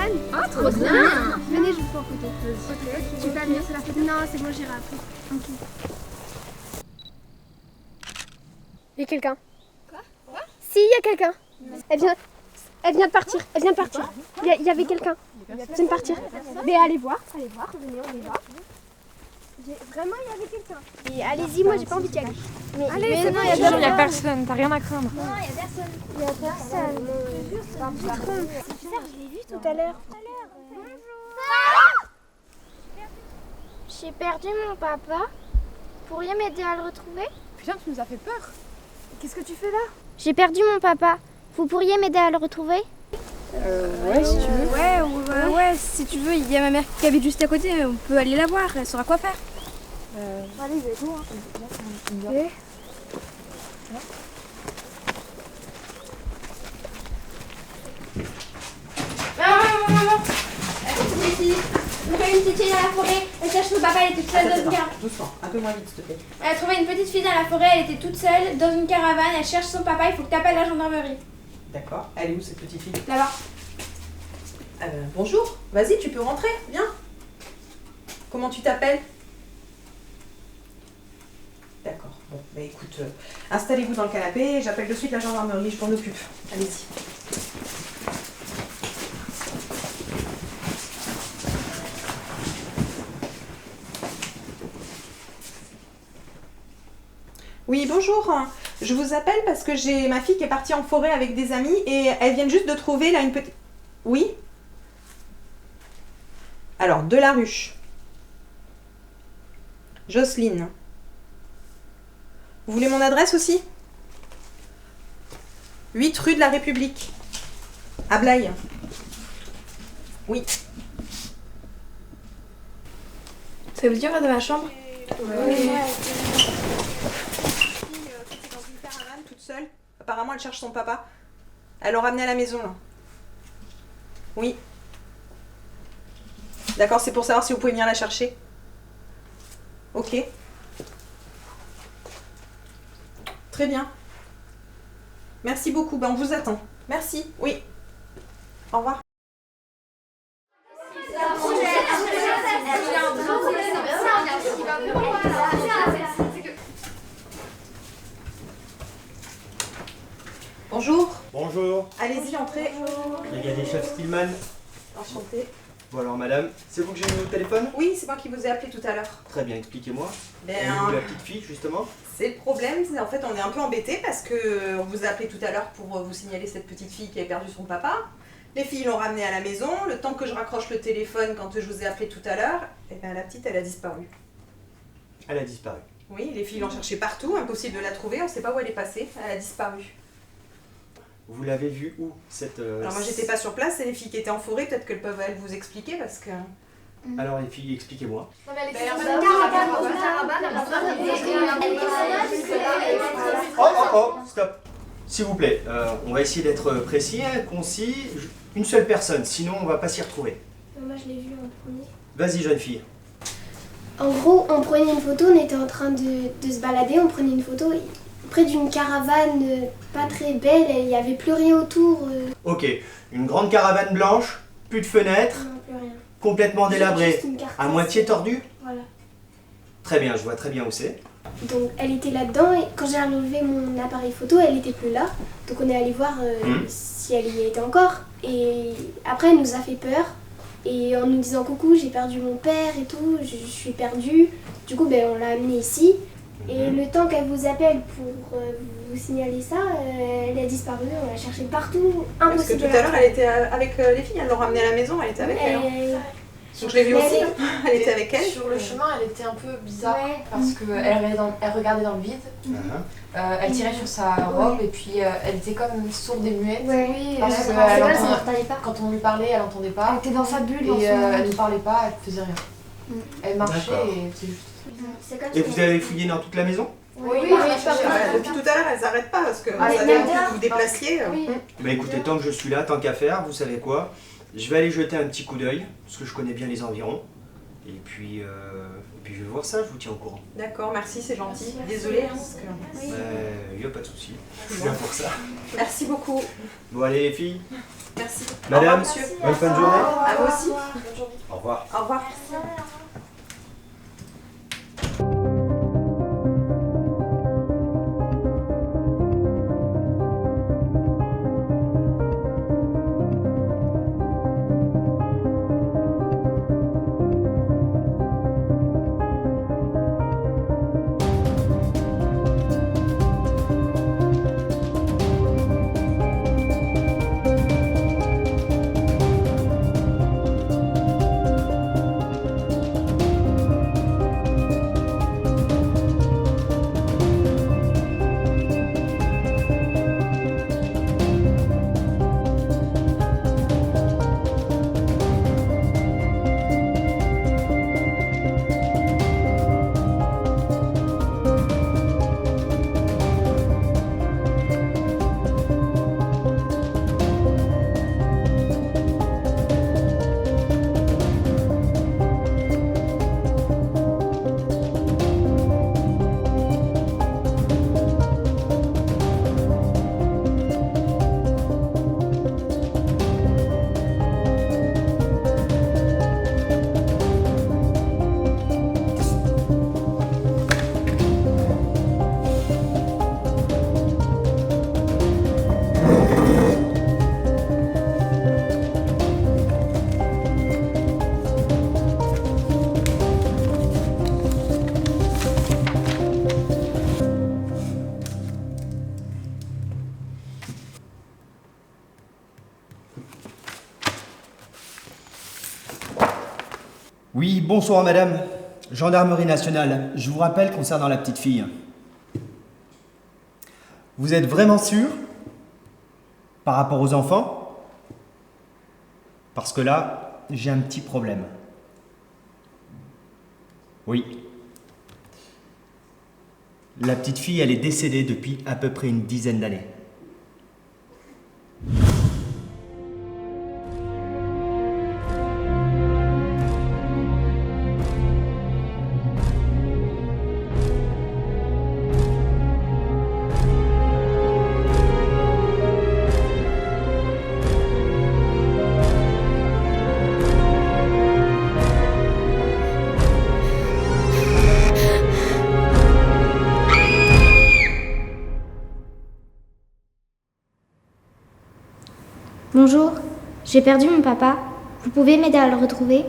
caravane. Ah, trop bien. Venez, je vous prends en photo. Ok. Tu vas venir sur la photo? Non, c'est bon, j'irai après. Ok. Il y a quelqu'un. Quoi? Si, il y a quelqu'un. Elle vient de partir. Elle vient de partir. Il y avait quelqu'un. Elle vient de partir. Mais allez voir. Venez, on y va. Vraiment, il y avait quelqu'un. Et allez-y, moi j'ai pas envie d'y aller. Mais allez, c'est bon, Il y a personne, t'as rien à craindre. Non, il y a personne. Il y a personne. C'est un patron. C'est bizarre, je l'ai vu tout à l'heure. J'ai perdu mon papa. Vous pourriez m'aider à le retrouver? Putain, tu nous as fait peur. Qu'est-ce que tu fais là? J'ai perdu mon papa. Vous pourriez m'aider à le retrouver? Ouais, si tu veux. Ouais, si tu veux, il y a ma mère qui habite juste à côté, on peut aller la voir, elle saura quoi faire. Allez, je vais avec nous. Ok. Maman, on fait une petite fille dans la forêt. Elle cherche son papa, elle était toute seule dans une caravane. Doucement, un peu moins vite, s'il te plaît. Elle a trouvé une petite fille dans la forêt, elle était toute seule dans une caravane. Elle cherche son papa, il faut que tu appelles la gendarmerie. D'accord. Elle est où, cette petite fille? Là-bas. Bonjour. Vas-y, tu peux rentrer. Viens. Comment tu t'appelles? D'accord. Bon, bah écoute, installez-vous dans le canapé. J'appelle de suite la gendarmerie, je m'en occupe. Allez-y. Oui, bonjour. Je vous appelle parce que j'ai ma fille qui est partie en forêt avec des amis et elles viennent juste de trouver là une petite... Oui? Alors, Delaruche. Jocelyne. Vous voulez mon adresse aussi? 8 rue de la République. À Blaye. Oui. Ça veut dire de ma chambre? Oui. Dans une caravane toute seule. Apparemment, elle cherche son papa. Elle l'a ramené à la maison, là. Oui. D'accord, c'est pour savoir si vous pouvez venir la chercher. Ok. Très bien. Merci beaucoup. Ben, on vous attend. Merci. Oui. Au revoir. Bonjour. Bonjour, Allez-y, entrez. brigadier chef Stillman. Enchanté. Bon alors madame, c'est vous que j'ai eu au téléphone? Oui, c'est moi qui vous ai appelé tout à l'heure. Très bien, expliquez-moi. Ben, Elle est où la petite fille justement? c'est le problème, en fait on est un peu embêtés parce que on vous a appelé tout à l'heure pour vous signaler cette petite fille qui a perdu son papa. Les filles l'ont ramenée à la maison, le temps que je raccroche le téléphone quand je vous ai appelé tout à l'heure, et ben la petite elle a disparu. Elle a disparu. Oui, les filles l'ont cherchée partout, impossible de la trouver, on ne sait pas où elle est passée, elle a disparu. Vous l'avez vue où cette... Alors moi j'étais pas sur place, c'est les filles qui étaient en forêt, peut-être qu'elles peuvent elles vous expliquer parce que... Alors les filles, expliquez-moi. Oh, stop. S'il vous plaît, on va essayer d'être précis, concis, une seule personne, sinon on va pas s'y retrouver. Moi je l'ai vu en premier. Vas-y jeune fille. En gros, on prenait une photo, on était en train de se balader, on prenait une photo près d'une caravane pas très belle, il n'y avait plus rien autour. Ok, une grande caravane blanche, plus de fenêtres, Non, plus rien. complètement délabrée, Juste une carcasse. à moitié tordue. Voilà. Très bien, je vois très bien où c'est. Donc elle était là-dedans et quand j'ai enlevé mon appareil photo, elle n'était plus là. Donc on est allé voir si elle y était encore. Et après elle nous a fait peur. Et en nous disant coucou, j'ai perdu mon père et tout, je suis perdue. Du coup ben, on l'a amenée ici. Et le temps qu'elle vous appelle pour vous signaler ça, elle a disparu, on l'a cherchée partout, Parce que impossible tout de à la l'heure elle était avec les filles, elles l'ont ramenée à la maison, elle était avec elle. trouver. Donc je l'ai vue Mais aussi, elle elle était avec elle. Sur le chemin, elle était un peu bizarre Ouais. parce qu'elle regardait dans le vide, elle tirait sur sa robe et puis elle était comme sourde et muette. Oui, Parce que c'est elle vrai, ça entend- n'entendait pas. Quand on lui parlait, elle n'entendait pas. était dans sa bulle, Et elle ne parlait pas, elle faisait rien. Elle marchait D'accord. et c'est juste. C'est comme Et si vous elle- avez fouillé dans toute la maison? Oui, Depuis tout à l'heure, elles n'arrêtent pas parce que vous Ah, savez même que là. vous vous déplaciez. Oui. Bah écoutez, tant que je suis là, tant qu'à faire, vous savez quoi? Je vais aller jeter un petit coup d'œil, parce que je connais bien les environs. Et puis je vais voir ça, je vous tiens au courant. D'accord, merci, c'est gentil. Désolée, hein, parce que... Il n'y a pas de souci, je suis là pour ça. Merci beaucoup. Bon allez les filles. Merci. Madame, Au revoir, monsieur. bonne fin de journée. À vous aussi. Au revoir. Au revoir. Oui, bonsoir madame. Gendarmerie nationale, je vous rappelle concernant la petite fille. Vous êtes vraiment sûr par rapport aux enfants? Parce que là, j'ai un petit problème. Oui. La petite fille, elle est décédée depuis à peu près une dizaine d'années. Bonjour, j'ai perdu mon papa. Vous pouvez m'aider à le retrouver?